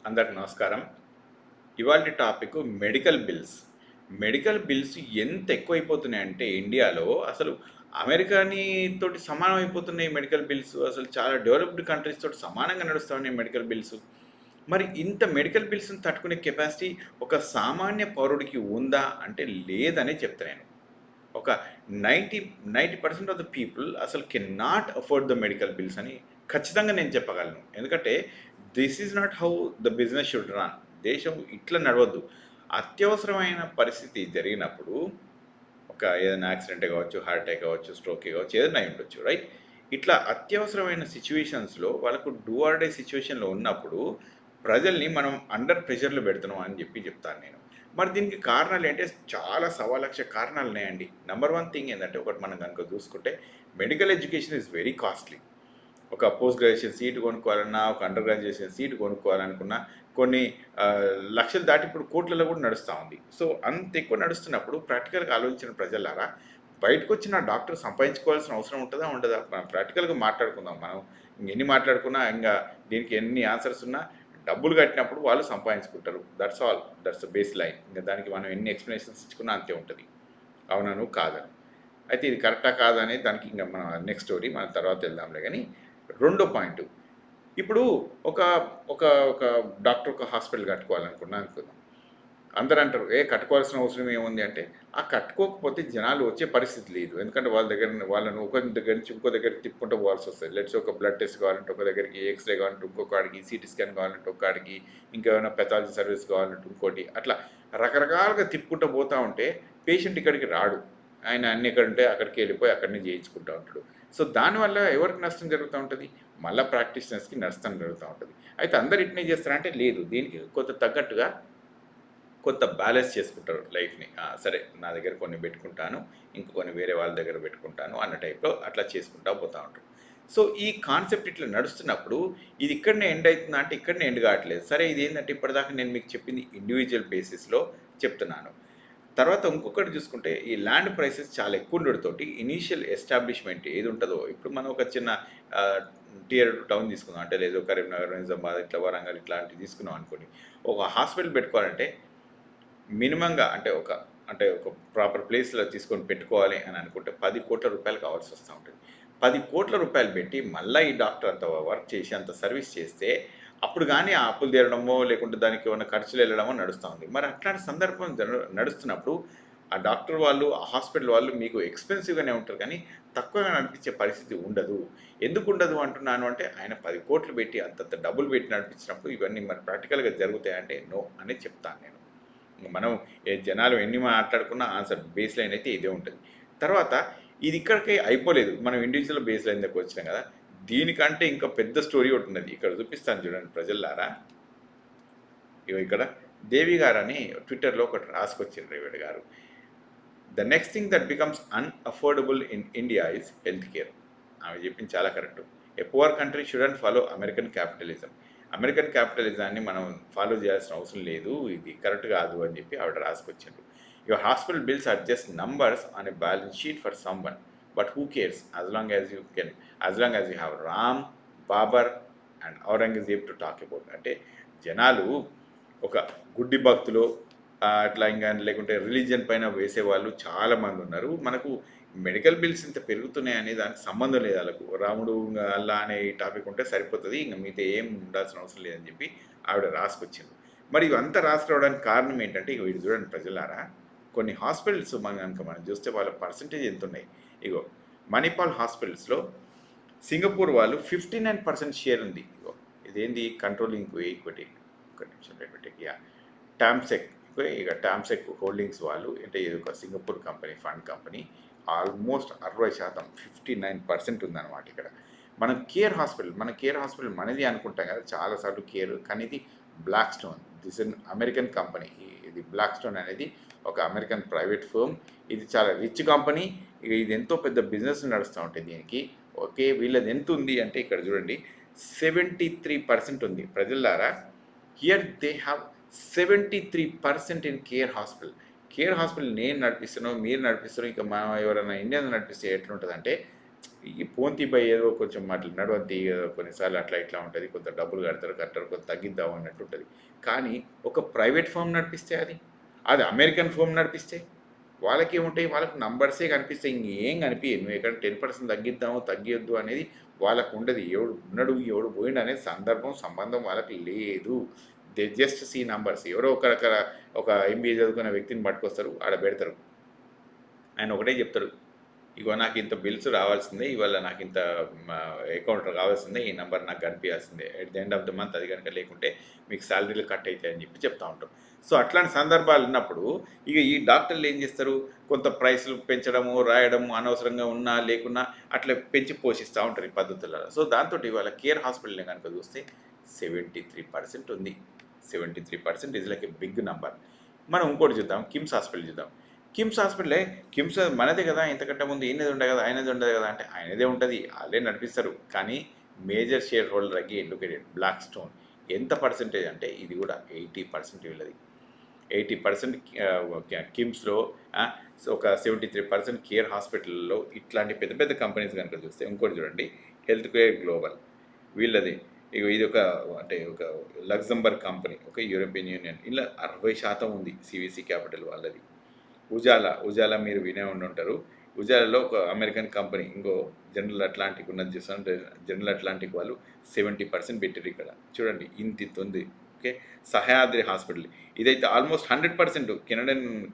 అందరికి నమస్కారం. ఇవాల్టి topic medical bills. Medical bills ఎంత ఎక్కువైపోతున్నాయంటే ఇండియాలో అసలు అమెరికాని తోటి సమానం అయిపోతున్నాయి మెడికల్ బిల్స్. అసలు చాలా డెవలప్డ్ కంట్రీస్ తోటి సమానంగా నడుస్తా ఉన్నాయి మెడికల్ బిల్స్. మరి ఇంత మెడికల్ బిల్స్‌ని తట్టుకునే కెపాసిటీ ఒక సామాన్య పౌరుడికి ఉందా అంటే లేదనే చెప్తా నేను. ఒక 90% ఆఫ్ ద పీపుల్ అసలు can not afford the medical bills అని ఖచ్చితంగా నేను చెప్పగలను. ఎందుకంటే this is not how the business should run. దేశం ఇట్లా నడవద్దు. అత్యవసరమైన పరిస్థితి జరిగినప్పుడు ఒక ఏదైనా యాక్సిడెంటే కావచ్చు, హార్ట్ అటాక్ కావచ్చు, స్ట్రోకే కావచ్చు, ఏదైనా అయి ఉండొచ్చు, రైట్? ఇట్లా అత్యవసరమైన సిచ్యువేషన్స్‌లో వాళ్ళకు డూ ఆర్ డై సిచ్యువేషన్‌లో ఉన్నప్పుడు ప్రజల్ని మనం అండర్ ప్రెషర్‌లో పెడుతున్నాం అని చెప్తాను నేను. మరి దీనికి కారణాలేంటే చాలా సవాలక్ష కారణాలున్నాయండి. నంబర్ 1 థింగ్ ఏందంటే ఒకటి మనం గనుక చూసుకుంటే medical education is very costly. ఒక పోస్ట్ గ్రాడ్యుయేషన్ సీట్ కొనుక్కోవాలన్నా, ఒక అండర్ గ్రాడ్యుయేషన్ సీట్ కొనుక్కోవాలనుకున్నా కొన్ని లక్షలు దాటి ఇప్పుడు కోట్లలో కూడా నడుస్తూ ఉంది. సో అంత ఎక్కువ నడుస్తున్నప్పుడు ప్రాక్టికల్‌గా ఆలోచించిన ప్రజలారా బయటకొచ్చిన డాక్టర్ సంపాదించుకోవాల్సిన అవసరం ఉంటదా? ఉండదా? మనం ప్రాక్టికల్‌గా మాట్లాడుకుందాం మనం. ఎన్ని మాట్లాడుకున్నా దీనికి ఎన్ని ఆన్సర్స్ ఉన్నా డబ్బులు కట్టినప్పుడు వాళ్ళు సంపాదించుకుంటారు. That's all. That's the baseline. ఇంక దానికి మనం ఎన్ని ఎక్స్‌ప్లనేషన్స్ ఇచ్చుకున్నా అంతే ఉంటది. అవునను, కాదని. అయితే ఇది కరెక్టా కాదా అనేది దానికి ఇంక మనం నెక్స్ట్ స్టోరీ మనం తర్వాత వెళ్దాంలే గానీ, రెండో పాయింట్. ఇప్పుడు ఒక ఒక ఒక డాక్టర్ ఒక హాస్పిటల్ కట్టుకోవాలనుకున్నా అనుకుందాం. అందరూ అంటారు, కట్టుకోవాల్సిన అవసరం ఏముంది అంటే, ఆ కట్టుకోకపోతే జనాలు వచ్చే పరిస్థితి లేదు. ఎందుకంటే వాళ్ళను ఒకరి దగ్గర నుంచి ఇంకో దగ్గరికి తిప్పుకుంటూ పోవాల్సొస్తది. లెట్స్ ఒక బ్లడ్ టెస్ట్ కావాలంటే ఒక దగ్గరికి, ఎక్స్‌రే కావాలంటే ఇంకో కాడికి, సీటీ స్కాన్ కావాలంటే ఒక కాడికి, ఇంకేమైనా పెథాలజీ సర్వీస్ కావాలంటే ఇంకోటి. అట్లా రకరకాలుగా తిప్పుకుంటూ పోతా ఉంటే పేషెంట్ ఇక్కడికి రాడు. ఆయన అన్నీ ఎక్కడుంటే అక్కడికి వెళ్ళిపోయి అక్కడనే చేయించుకుంటా ఉంటాడు. సో దానివల్ల ఎవరికి నష్టం జరుగుతా ఉంటది? మళ్ళా ప్రాక్టీషనర్స్‌కి నష్టం జరుగుతా ఉంటది. అయితే అందరూ ఇట్నే చేస్తారంటే లేదు. దీనికి కొంత తగ్గట్టుగా కొంత బ్యాలెన్స్ చేసుకుంటారు లైఫ్‌ని. సరే, నా దగ్గర కొన్ని పెట్టుకుంటాను. ఇంక కొన్ని వేరే వాళ్ళ దగ్గర పెట్టుకుంటాను అన్న టైప్‌లో అట్లా చేసుకుంటా పోతా ఉంటారు. సో ఈ కాన్సెప్ట్ ఇట్లా నడుస్తున్నప్పుడు ఇది ఇక్కడనే ఎండ్ అయితుందా అంటే ఇక్కడనే ఎండ్ కావట్లేదు. సరే, ఇదేంటంటే ఇప్పటిదాకా నేను మీకు చెప్పింది ఇండివిడ్యువల్ బేసిస్‌లో చెప్తున్నాను. తర్వాత ఇంకొకటి చూసుకుంటే ఈ ల్యాండ్ ప్రైసెస్ చాలా ఎక్కువ ఉండడంతోటి ఇనీషియల్ ఎస్టాబ్లిష్‌మెంట్ ఏది ఉంటదో, ఇప్పుడు మనం ఒక చిన్న ఆహ్, టియర్ 2 టౌన్ తీసుకుందాం. అంటే లేదు కరీంనగర్, నిజామాబాద్, ఇట్లా వరంగల్ ఇట్లాంటివి తీసుకున్నాం అనుకోండి. ఒక హాస్పిటల్ పెట్టుకోవాలంటే మినిమంగా అంటే ఒక ప్రాపర్ ప్లేస్‌లో తీసుకొని పెట్టుకోవాలి అని అనుకుంటే 10,00,00,000 కావాల్సొస్తా ఉంటది. 10,00,00,000 పెట్టి మళ్ళా ఈ డాక్టర్ అంత వర్క్ చేసి, అంత సర్వీస్ చేస్తే అప్పుడు గాని ఆ అప్పులు తీరడమో, లేకుంటే దానికి ఏమన్నా ఖర్చులెళ్ళడమో నడుస్తా ఉంది. మరి అట్లాంటి సందర్భం నడుస్తున్నప్పుడు ఆ డాక్టర్ వాళ్ళు, ఆ హాస్పిటల్ వాళ్ళు మీకు ఎక్స్‌పెన్సివ్‌గానే ఉంటారు కానీ, తక్కువగా నడిపించే పరిస్థితి ఉండదు. ఎందుకుండదు అంటున్నాను అంటే, ఆయన 10,00,00,000 పెట్టి అంతంత డబ్బులు పెట్టి నడిపించినప్పుడు ఇవన్నీ మరి ప్రాక్టికల్‌గా జరుగుతాయంటే నో అనే చెప్తాను నేను. మనం జనాలు ఎన్ని మాట్లాడుకున్నా ఆన్సర్ బేస్ లైన్ అయితే ఇదే ఉంటుంది. తర్వాత ఇది ఇక్కడికే అయిపోలేదు. మనం ఇండివిడ్యువల్ బేస్ లైన్ దగ్గరికి వచ్చినాం కదా! దీనికంటే ఇంకా పెద్ద స్టోరీ ఒకటున్నది. ఇక్కడ చూపిస్తాను చూడండి ప్రజల్లారా. ఇగో ఇక్కడ దేవి గారని ట్విట్టర్‌లో ఒకటి రాసుకొచ్చిండ్రు రేవడి గారు. The next thing that becomes unaffordable in India is health care. ఆమె చెప్పింది చాలా correct. A poor country shouldn't follow American capitalism. American క్యాపిటలిజాన్ని మనం ఫాలో చేయాల్సిన అవసరం లేదు. ఇది కరెక్ట్ కాదు అని చెప్పి ఆవిడ రాసుకొచ్చిండ్రు. Your hospital bills are just numbers on a balance sheet for someone. But who cares as long as you have Ram, Babur and Aurangzeb to talk about. అంటే జనాలు ఒక గుడ్డి భక్తులు, అట్లా ఇంకా లేకుంటే రిలీజియన్ పైన వేసేవాళ్ళు చాలామంది ఉన్నారు. మనకు మెడికల్ బిల్స్ ఇంత పెరుగుతున్నాయని దానికి సంబంధం లేదు ఆళ్ళకు. రాముడు, ఇంగ అల్లా అనే ఈ టాపిక్ ఉంటే సరిపోతది. ఇంక మిగతా ఏం ఉండాల్సిన అవసరం లేదని చెప్పి ఆవిడ రాసుకొచ్చింది. మరి ఇవంతా రాసుకురావడానికి కారణం ఏంటంటే, ఇగో ఇది చూడండి ప్రజలారా. కొన్ని హాస్పిటల్స్ మనం చూస్తే వాళ్ళ పర్సెంటేజ్ ఎంతున్నాయి. ఇగో మణిపాల్ హాస్పిటల్స్‌లో సింగపూర్ వాళ్ళు 59% షేర్ ఉంది. ఇగో ఇదేంది కంట్రోలింగ్ ఈక్విటీ. ఒక్క నిమిషం యాహ్! టామ్సెక్. ఇక టామ్సెక్ హోల్డింగ్స్ వాళ్ళు అంటే ఇది ఒక Singapore company, fund company. Almost 60% 59% ఉందన్నమాట ఇక్కడ. మన కేర్ హాస్పిటల్ మనది అనుకుంటాం కదా! చాలా సార్లు కేర్. కానీ ఇది Blackstone. This in American company. ఇది బ్లాక్ స్టోన్ అనేది ఒక అమెరికన్ ప్రైవేట్ ఫర్మ్. ఇది చాలా రిచ్ కంపెనీ. ఇక ఇది ఎంతో పెద్ద బిజినెస్ నడుస్తా ఉంటాయి దీనికి. ఓకే. వీళ్ళది ఎంతుంది అంటే ఇక్కడ చూడండి 73% ఉంది. ప్రజల్లారా, here they have 73% in Care Hospital. Care Hospital నేను నడిపిస్తున్నాను, మీరు నడిపిస్తున్నారు, ఇంకా ఎవరైనా ఇండియన్స్ నడిపిస్తే ఎట్లుంటుందంటే ఈ పోంతి బై ఏదో కొంచెం అట్లా నడవంతి ఏదో కొన్నిసార్లు అట్లా ఇట్లా ఉంటుంది, కొంత డబ్బులు కడతారు కొంత తగ్గిద్దాం అన్నట్టు ఉంటుంది. కానీ ఒక ప్రైవేట్ ఫర్మ్ నడిపిస్తే అది అమెరికన్ ఫర్మ్ నడిపిస్తే వాళ్ళకేముంటాయి, వాళ్ళకి నంబర్సే కనిపిస్తాయి, ఇంకేం కనిపించదు. నువ్వు ఎక్కడ 10% తగ్గిద్దాము తగ్గియొద్దు అనేది వాళ్ళకు ఉండదు. ఎవడు ఉన్నాడు ఎవడు పోయిండు అనేది సందర్భం సంబంధం వాళ్ళకి లేదు. They just see numbers. ఎవరో ఒక ఎంబీఏ చదువుకున్న వ్యక్తిని పట్టుకొస్తారు, ఆడ పెడతారు. ఆయన ఒకటే చెప్తాడు, ఇగో నాకు ఇంత బిల్స్ రావాల్సిందే, ఇవాళ నాకు ఇంత అకౌంట్ కావాల్సిందే, ఈ నెంబర్ నాకు కనిపించాల్సిందే, at the end of the month అది కనుక లేకుంటే మీకు శాలరీలు కట్ అవుతాయని చెప్పి చెప్తా ఉంటాం. సో అట్లాంటి సందర్భాలు ఉన్నప్పుడు ఇక ఈ డాక్టర్లు ఏం చేస్తారు, కొంత ప్రైస్లు పెంచడము రాయడము అనవసరంగా ఉన్నా లేకున్నా అట్లా పెంచి పోషిస్తూ ఉంటారు ఈ పద్ధతులలో. సో దాంతో ఇవాళ కేర్ హాస్పిటల్ని కనుక చూస్తే 73% ఉంది. 73% is like a big number. మనం ఇంకోటి చూద్దాం, కిమ్స్ హాస్పిటల్ చూద్దాం. కిమ్స్ మనదే కదా, ఇంతకంటే ముందు ఈయనది ఉండే కదా, ఆయనది ఉండదు కదా అంటే ఆయనదే ఉంటుంది, వాళ్ళే నడిపిస్తారు. కానీ మేజర్ షేర్ హోల్డర్ అగ్గి ఎడ్యుకేటెడ్ బ్లాక్ స్టోన్. ఎంత పర్సెంటేజ్ అంటే ఇది కూడా 80% వీళ్ళది. 80% కిమ్స్లో, ఒక 73% కేర్ హాస్పిటల్లో. ఇట్లాంటి పెద్ద పెద్ద కంపెనీస్ కనుక చూస్తే ఇంకోటి చూడండి, హెల్త్ కేర్ గ్లోబల్ వీళ్ళది. ఇది ఒక లగ్జంబర్గ్ కంపెనీ, ఒక యూరోపియన్ యూనియన్, ఇలా 60% ఉంది. సివిసి క్యాపిటల్ వాళ్ళది. ఉజాలా మీరు వినే ఉండుంటారు. ఉజాలాలో ఒక అమెరికన్ కంపెనీ, ఇంకో జనరల్ అట్లాంటిక్ ఉన్నది చూసాను. జనరల్ అట్లాంటిక్ వాళ్ళు 70% పెట్టారు ఇక్కడ. చూడండి ఇంత ఉంది. ఓకే, సహ్యాద్రి హాస్పిటల్ ఇదైతే ఆల్మోస్ట్ 100%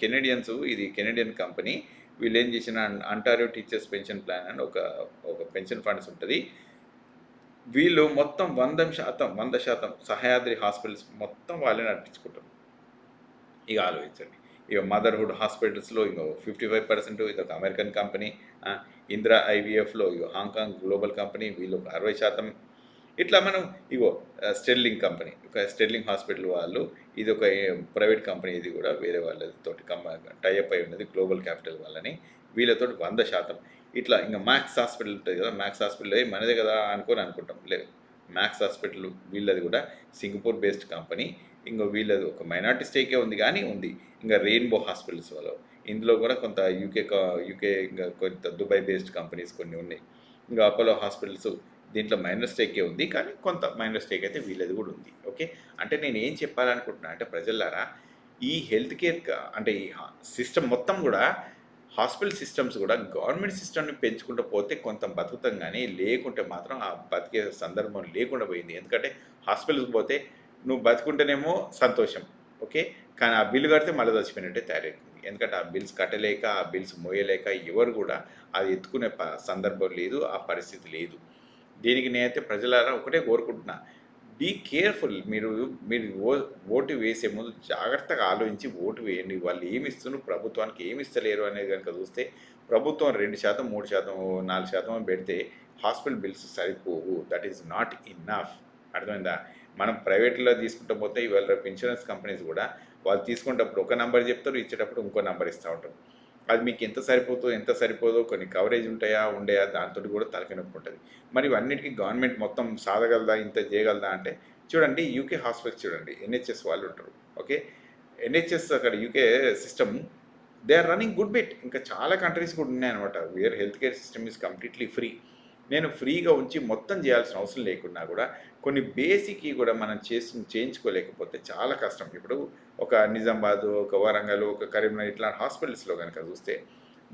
కెనడియన్స్. ఇది కెనడియన్ కంపెనీ. వీళ్ళు ఏం చేసిన అంటారియో టీచర్స్ పెన్షన్ ప్లాన్ అని ఒక పెన్షన్ ఫండ్స్ ఉంటుంది. వీళ్ళు మొత్తం 100% సహ్యాద్రి హాస్పిటల్స్ మొత్తం వాళ్ళే నడిపించుకుంటారు. ఇక ఆలోచించండి. ఇక మదర్హుడ్ హాస్పిటల్స్లో ఇంకో 55%, ఇది ఒక అమెరికన్ కంపెనీ. ఇందిరా ఐవీఎఫ్లో ఇగో హాంకాంగ్ గ్లోబల్ కంపెనీ, వీళ్ళు ఒక 60%. ఇట్లా మనం స్టెర్లింగ్ కంపెనీ, ఒక స్టెర్లింగ్ హాస్పిటల్ వాళ్ళు, ఇది ఒక ప్రైవేట్ కంపెనీ, ఇది కూడా వేరే వాళ్ళతోటి టైఅప్ అయి ఉన్నది గ్లోబల్ క్యాపిటల్ వాళ్ళని. వీళ్ళతో 100%. ఇట్లా ఇంకా మ్యాక్స్ హాస్పిటల్ ఉంటుంది కదా, మ్యాక్స్ హాస్పిటల్ మనదే కదా అనుకుంటాం. లేదు, మ్యాక్స్ హాస్పిటల్ వీళ్ళది కూడా సింగపూర్ బేస్డ్ కంపెనీ. ఇంకో వీళ్ళది ఒక మైనార్టీ స్టేకే ఉంది కానీ ఉంది. ఇంకా రెయిన్బో హాస్పిటల్స్ వాళ్ళు, ఇందులో కూడా కొంత యూకే ఇంకా కొంత దుబాయ్ బేస్డ్ కంపెనీస్ కొన్ని ఉన్నాయి. ఇంకా అపోలో హాస్పిటల్స్ దీంట్లో మైనర్ స్టేకే ఉంది, కానీ కొంత మైనర్ స్టేక్ అయితే వీళ్ళది కూడా ఉంది. ఓకే, అంటే నేను ఏం చెప్పాలనుకుంటున్నా అంటే ప్రజలారా, ఈ హెల్త్ కేర్ అంటే ఈ సిస్టమ్ మొత్తం కూడా, హాస్పిటల్ సిస్టమ్స్ కూడా గవర్నమెంట్ సిస్టమ్ని పెంచుకుంటూ పోతే కొంత బతుకుతాం, కానీ లేకుంటే మాత్రం ఆ బతికే సందర్భం లేకుండా పోయింది. ఎందుకంటే హాస్పిటల్కి పోతే నువ్వు బతుకుంటేనేమో సంతోషం, ఓకే, కానీ ఆ బిల్లు కడితే మళ్ళీ చచ్చిపోయినట్టే తయారవుతుంది. ఎందుకంటే ఆ బిల్స్ కట్టలేక, ఆ బిల్స్ మోయలేక ఎవరు కూడా అది ఎత్తుకునే సందర్భం లేదు, ఆ పరిస్థితి లేదు. దీనికి నేనైతే ప్రజలారా ఒకటే కోరుకుంటున్నా, బీ కేర్ఫుల్. మీరు ఓటు వేసే ముందు జాగ్రత్తగా ఆలోచించి ఓటు వేయండి. వాళ్ళు ఏమి ఇస్తున్నారు, ప్రభుత్వానికి ఏమి ఇస్తలేరు అనేది కనుక చూస్తే, ప్రభుత్వం 2%, 3%, 4% పెడితే హాస్పిటల్ బిల్స్ సరిపోవు. That is not enough. అర్థమైందా? మనం ప్రైవేట్లో తీసుకుంటూ పోతే ఇవాళ రేపు ఇన్సూరెన్స్ కంపెనీస్ కూడా వాళ్ళు తీసుకునేటప్పుడు ఒక నెంబర్ చెప్తారు, ఇచ్చేటప్పుడు ఇంకో నెంబర్ ఇస్తూ ఉంటారు. అది మీకు ఎంత సరిపోదో కొన్ని కవరేజ్ ఉంటాయా ఉండయా దాంతో కూడా తలకాయ నొప్పి ఉంటుంది. మరి ఇవన్నిటికీ గవర్నమెంట్ మొత్తం సాధగలదా, ఇంత చేయగలదా అంటే చూడండి, యూకే హాస్పిటల్స్ చూడండి, ఎన్హెచ్ఎస్ వాళ్ళు ఉంటారు. ఓకే, ఎన్హెచ్ఎస్ అక్కడ UK system, they are running good bit. ఇంకా చాలా కంట్రీస్ కూడా ఉన్నాయన్నమాట where health care system is completely free. నేను ఫ్రీగా ఉంచి మొత్తం చేయాల్సిన అవసరం లేకున్నా కూడా కొన్ని బేసిక్ కూడా మనం చేయించుకోలేకపోతే చాలా కష్టం. ఇప్పుడు ఒక నిజామాబాద్, ఒక వరంగల్, ఒక కరీంనగర్ ఇట్లాంటి హాస్పిటల్స్లో కనుక చూస్తే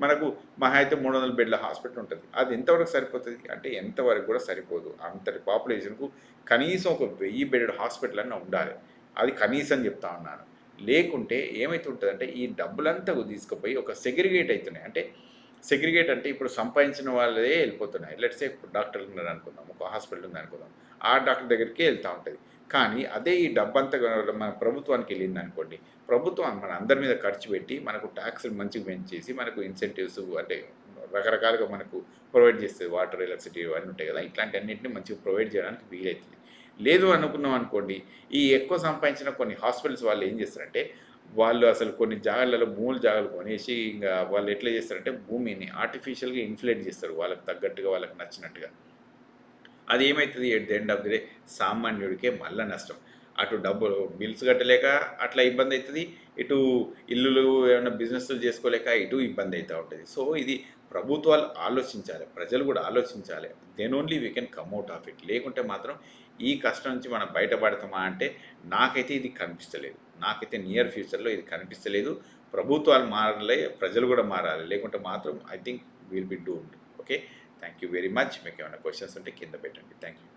మనకు మహా అయితే 300 బెడ్ల హాస్పిటల్ ఉంటుంది. అది ఎంతవరకు సరిపోతుంది అంటే ఎంతవరకు కూడా సరిపోదు. అంతటి పాపులేషన్కు కనీసం ఒక 1000 బెడ్ హాస్పిటల్ అన్న ఉండాలి. అది కనీసం చెప్తా ఉన్నాను. లేకుంటే ఏమవుతుంటుందంటే ఈ డబ్బులంతా తీసుకుపోయి ఒక సెగ్రిగేట్ అవుతున్నాయి. అంటే ఇప్పుడు సంపాదించిన వాళ్ళే వెళ్ళిపోతున్నాయి. లెట్స్ సే ఇప్పుడు డాక్టర్లు ఉన్నారు అనుకుందాం, ఒక హాస్పిటల్ ఉంది అనుకుందాం, ఆ డాక్టర్ దగ్గరికి వెళ్తూ ఉంటుంది. కానీ అదే ఈ డబ్బంతా మన ప్రభుత్వానికి వెళ్ళింది అనుకోండి, ప్రభుత్వం మన అందరి మీద ఖర్చు పెట్టి మనకు ట్యాక్స్లు మంచిగా పెంచేసి మనకు ఇన్సెంటివ్స్ అంటే రకరకాలుగా మనకు ప్రొవైడ్ చేస్తుంది. వాటర్, ఎలక్ట్రిసిటీ ఇవన్నీ ఉంటాయి కదా, ఇట్లాంటి అన్నింటినీ మంచిగా ప్రొవైడ్ చేయడానికి వీలవుతుంది. లేదు అనుకున్నాం అనుకోండి, ఈ ఎక్కువ సంపాదించిన కొన్ని హాస్పిటల్స్ వాళ్ళు ఏం చేస్తారంటే, వాళ్ళు అసలు కొన్ని జాగాలలో జాగాలు కొనేసి ఇంకా వాళ్ళు ఎట్లా చేస్తారంటే భూమిని ఆర్టిఫిషియల్గా ఇన్ఫ్లేట్ చేస్తారు వాళ్ళకి తగ్గట్టుగా, వాళ్ళకి నచ్చినట్టుగా. అది ఏమవుతుంది, at the end of the day సామాన్యుడికే మళ్ళీ నష్టం. అటు డబ్బులు బిల్స్ కట్టలేక అట్లా ఇబ్బంది అవుతుంది, ఇటు ఇల్లులు ఏమైనా బిజినెస్లు చేసుకోలేక ఇటు ఇబ్బంది అవుతూ ఉంటుంది. సో ఇది ప్రభుత్వాలు ఆలోచించాలి, ప్రజలు కూడా ఆలోచించాలి. Then only we can come out of it. లేకుంటే మాత్రం ఈ కష్టం నుంచి మనం బయటపడతామా అంటే నాకైతే ఇది కనిపిస్తలేదు. నాకైతే నియర్ ఫ్యూచర్లో ఇది కనిపిస్తలేదు. ప్రభుత్వాలు మారాలి, ప్రజలు కూడా మారాలి. లేకుంటే మాత్రం I think will be doomed. Okay, thank you very much. మీకు ఏమైనా క్వశ్చన్స్ ఉంటే కింద పెట్టండి. Thank you.